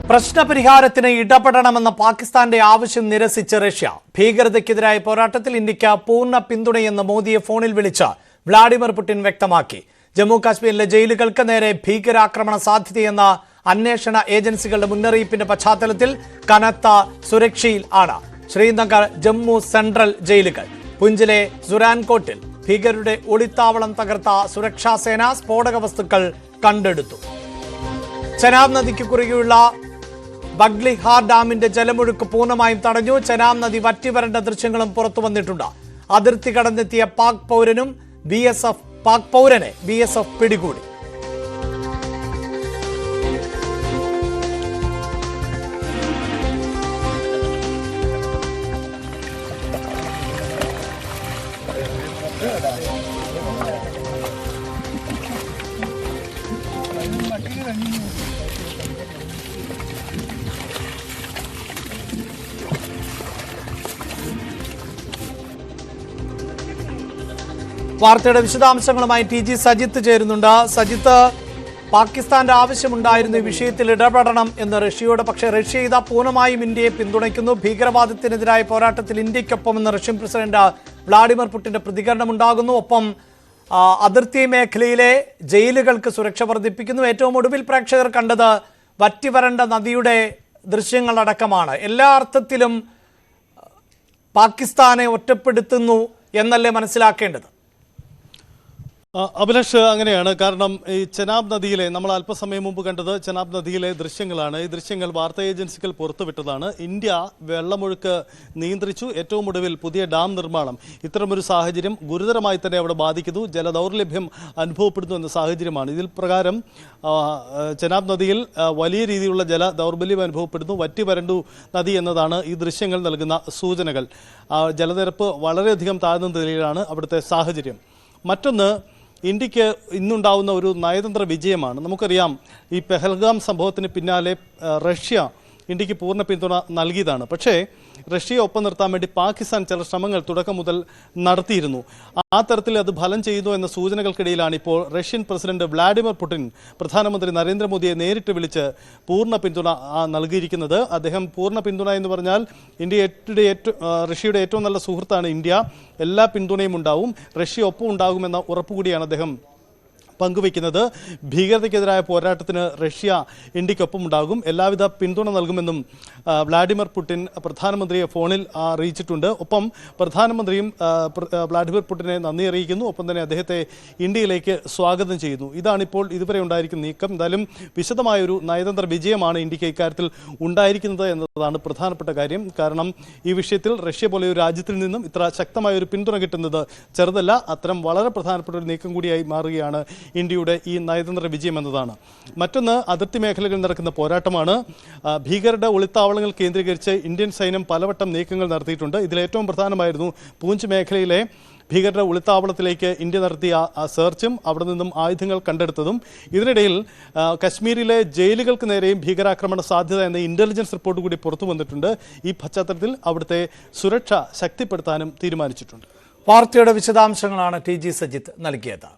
പ്രശ്നപരിഹാരത്തിന് ഇടപെടണമെന്ന പാകിസ്ഥാന്റെ ആവശ്യം നിരസിച്ച് റഷ്യ. ഭീകരതയ്ക്കെതിരായ പോരാട്ടത്തിൽ ഇന്ത്യക്ക് പൂർണ്ണ പിന്തുണയെന്ന് മോദിയെ ഫോണിൽ വിളിച്ച് വ്ളാഡിമിർ പുടിൻ വ്യക്തമാക്കി. ജമ്മു കാശ്മീരിലെ ജയിലുകൾക്ക് നേരെ ഭീകരാക്രമണ സാധ്യതയെന്ന അന്വേഷണ ഏജൻസികളുടെ മുന്നറിയിപ്പിന്റെ പശ്ചാത്തലത്തിൽ കനത്ത സുരക്ഷയിൽ ആണ് ശ്രീനഗർ, ജമ്മു സെൻട്രൽ ജയിലുകൾ. പുഞ്ചിലെ സുരാൻകോട്ടിൽ ഭീകരരുടെ ഒളിത്താവളം തകർത്ത സുരക്ഷാ സേന സ്ഫോടക വസ്തുക്കൾ കണ്ടെടുത്തു. ചെനാബ് നദിക്ക് കുറുകെയുള്ള ബഗ്ലിഹാർ ഡാമിന്റെ ജലമൊഴുക്ക് പൂർണ്ണമായും തടഞ്ഞു. ചെനാബ് നദി വറ്റിവരേണ്ട ദൃശ്യങ്ങളും പുറത്തു വന്നിട്ടുണ്ട്. അതിർത്തി കടന്നെത്തിയ പാക് പൗരനെ BSF പിടികൂടി. വാർത്തയുടെ വിശദാംശങ്ങളുമായി TG സജിത്ത് ചേരുന്നുണ്ട്. സജിത്ത്, പാകിസ്ഥാന്റെ ആവശ്യമുണ്ടായിരുന്നു ഈ വിഷയത്തിൽ ഇടപെടണം എന്ന് റഷ്യയോട്. പക്ഷേ റഷ്യ ഇതാ പൂർണ്ണമായും ഇന്ത്യയെ പിന്തുണയ്ക്കുന്നു. ഭീകരവാദത്തിനെതിരായ പോരാട്ടത്തിൽ ഇന്ത്യക്കൊപ്പമെന്ന് റഷ്യൻ പ്രസിഡന്റ് വ്ളാഡിമിർ പുടിന്റെ പ്രതികരണം ഉണ്ടാകുന്നു. ഒപ്പം അതിർത്തി മേഖലയിലെ ജയിലുകൾക്ക് സുരക്ഷ വർദ്ധിപ്പിക്കുന്നു. ഏറ്റവും ഒടുവിൽ പ്രേക്ഷകർ കണ്ടത് വറ്റിവരണ്ട നദിയുടെ ദൃശ്യങ്ങളടക്കമാണ്. എല്ലാ അർത്ഥത്തിലും പാകിസ്ഥാനെ ഒറ്റപ്പെടുത്തുന്നു എന്നല്ലേ മനസ്സിലാക്കേണ്ടത്? അഭിലാഷ്, അങ്ങനെയാണ്. കാരണം ഈ ചെനാബ് നദിയിലെ, നമ്മൾ അല്പസമയം മുമ്പ് കണ്ടത് ചെനാബ് നദിയിലെ ദൃശ്യങ്ങളാണ്. ഈ ദൃശ്യങ്ങൾ വാർത്താ ഏജൻസികൾ പുറത്തുവിട്ടതാണ്. ഇന്ത്യ വെള്ളമൊഴുക്ക് നിയന്ത്രിച്ചു. ഏറ്റവും ഒടുവിൽ പുതിയ ഡാം നിർമ്മാണം. ഇത്തരമൊരു സാഹചര്യം ഗുരുതരമായി തന്നെ അവിടെ ബാധിക്കുന്നു. ജലദൗർലഭ്യം അനുഭവപ്പെടുന്നു എന്ന സാഹചര്യമാണ്. ഇതിൽ പ്രകാരം ചെനാബ് നദിയിൽ വലിയ രീതിയിലുള്ള ജല ദൗർബല്യം അനുഭവപ്പെടുന്നു. വറ്റിവരണ്ടു നദി എന്നതാണ് ഈ ദൃശ്യങ്ങൾ നൽകുന്ന സൂചനകൾ. ജലനിരപ്പ് വളരെയധികം താഴ്ന്ന നിലയിലാണ് അവിടുത്തെ സാഹചര്യം. മറ്റൊന്ന്, ഇന്ത്യക്ക് ഇന്നുണ്ടാവുന്ന ഒരു നയതന്ത്ര വിജയമാണ്. നമുക്കറിയാം, ഈ പെഹൽഗാം സംഭവത്തിന് പിന്നാലെ റഷ്യ ഇന്ത്യക്ക് പൂർണ്ണ പിന്തുണ നൽകിയതാണ്. പക്ഷേ റഷ്യയെ ഒപ്പം നിർത്താൻ വേണ്ടി പാകിസ്ഥാൻ ചില ശ്രമങ്ങൾ തുടക്കം മുതൽ നടത്തിയിരുന്നു. ആ തരത്തിൽ അത് ഫലം ചെയ്യുന്നു എന്ന സൂചനകൾക്കിടയിലാണ് ഇപ്പോൾ റഷ്യൻ പ്രസിഡന്റ് വ്ളാഡിമിർ പുടിൻ പ്രധാനമന്ത്രി നരേന്ദ്രമോദിയെ നേരിട്ട് വിളിച്ച് പൂർണ്ണ പിന്തുണ നൽകിയിരിക്കുന്നത്. അദ്ദേഹം പൂർണ്ണ പിന്തുണ എന്ന് പറഞ്ഞാൽ റഷ്യയുടെ ഏറ്റവും നല്ല സുഹൃത്താണ് ഇന്ത്യ. എല്ലാ പിന്തുണയും ഉണ്ടാവും, റഷ്യ ഒപ്പം ഉണ്ടാകുമെന്ന ഉറപ്പുകൂടിയാണ് അദ്ദേഹം പങ്കുവയ്ക്കുന്നത്. ഭീകരതയ്ക്കെതിരായ പോരാട്ടത്തിന് റഷ്യ ഇന്ത്യക്കൊപ്പം ഉണ്ടാകും, എല്ലാവിധ പിന്തുണ നൽകുമെന്നും വ്ളാഡിമിർ പുടിൻ പ്രധാനമന്ത്രിയെ ഫോണിൽ അറിയിച്ചിട്ടുണ്ട്. ഒപ്പം പ്രധാനമന്ത്രിയും വ്ളാഡിമിർ പുടിനെ നന്ദി അറിയിക്കുന്നു. ഒപ്പം തന്നെ അദ്ദേഹത്തെ ഇന്ത്യയിലേക്ക് സ്വാഗതം ചെയ്യുന്നു. ഇതാണിപ്പോൾ ഇതുവരെ ഉണ്ടായിരിക്കുന്ന നീക്കം. എന്തായാലും വിശദമായൊരു നയതന്ത്ര വിജയമാണ് ഇന്ത്യക്ക് ഇക്കാര്യത്തിൽ ഉണ്ടായിരിക്കുന്നത് എന്നതാണ് പ്രധാനപ്പെട്ട കാര്യം. കാരണം ഈ വിഷയത്തിൽ റഷ്യ പോലെ ഒരു രാജ്യത്തിൽ നിന്നും ഇത്ര ശക്തമായൊരു പിന്തുണ കിട്ടുന്നത് ചെറുതല്ല. അത്തരം വളരെ പ്രധാനപ്പെട്ട ഒരു നീക്കം കൂടിയായി മാറുകയാണ് ഇന്ത്യയുടെ ഈ നയതന്ത്ര വിജയം എന്നതാണ്. മറ്റൊന്ന്, അതിർത്തി മേഖലകളിൽ നടക്കുന്ന പോരാട്ടമാണ്. ഭീകരരുടെ ഒളിത്താവളങ്ങൾ കേന്ദ്രീകരിച്ച് ഇന്ത്യൻ സൈന്യം പലവട്ടം നീക്കങ്ങൾ നടത്തിയിട്ടുണ്ട്. ഇതിലേറ്റവും പ്രധാനമായിരുന്നു പൂഞ്ച് മേഖലയിലെ ഭീകരരുടെ ഒളിത്താവളത്തിലേക്ക് ഇന്ത്യ നടത്തിയ സെർച്ചും അവിടെ നിന്നും ആയുധങ്ങൾ കണ്ടെടുത്തതും. ഇതിനിടയിൽ കശ്മീരിലെ ജയിലുകൾക്ക് നേരെയും ഭീകരാക്രമണ സാധ്യത എന്ന ഇന്റലിജൻസ് റിപ്പോർട്ട് കൂടി പുറത്തു വന്നിട്ടുണ്ട്. ഈ പശ്ചാത്തലത്തിൽ അവിടുത്തെ സുരക്ഷ ശക്തിപ്പെടുത്താനും തീരുമാനിച്ചിട്ടുണ്ട്. വാർത്തയുടെ വിശദാംശങ്ങളാണ് TG സജിത്ത് നൽകിയത്.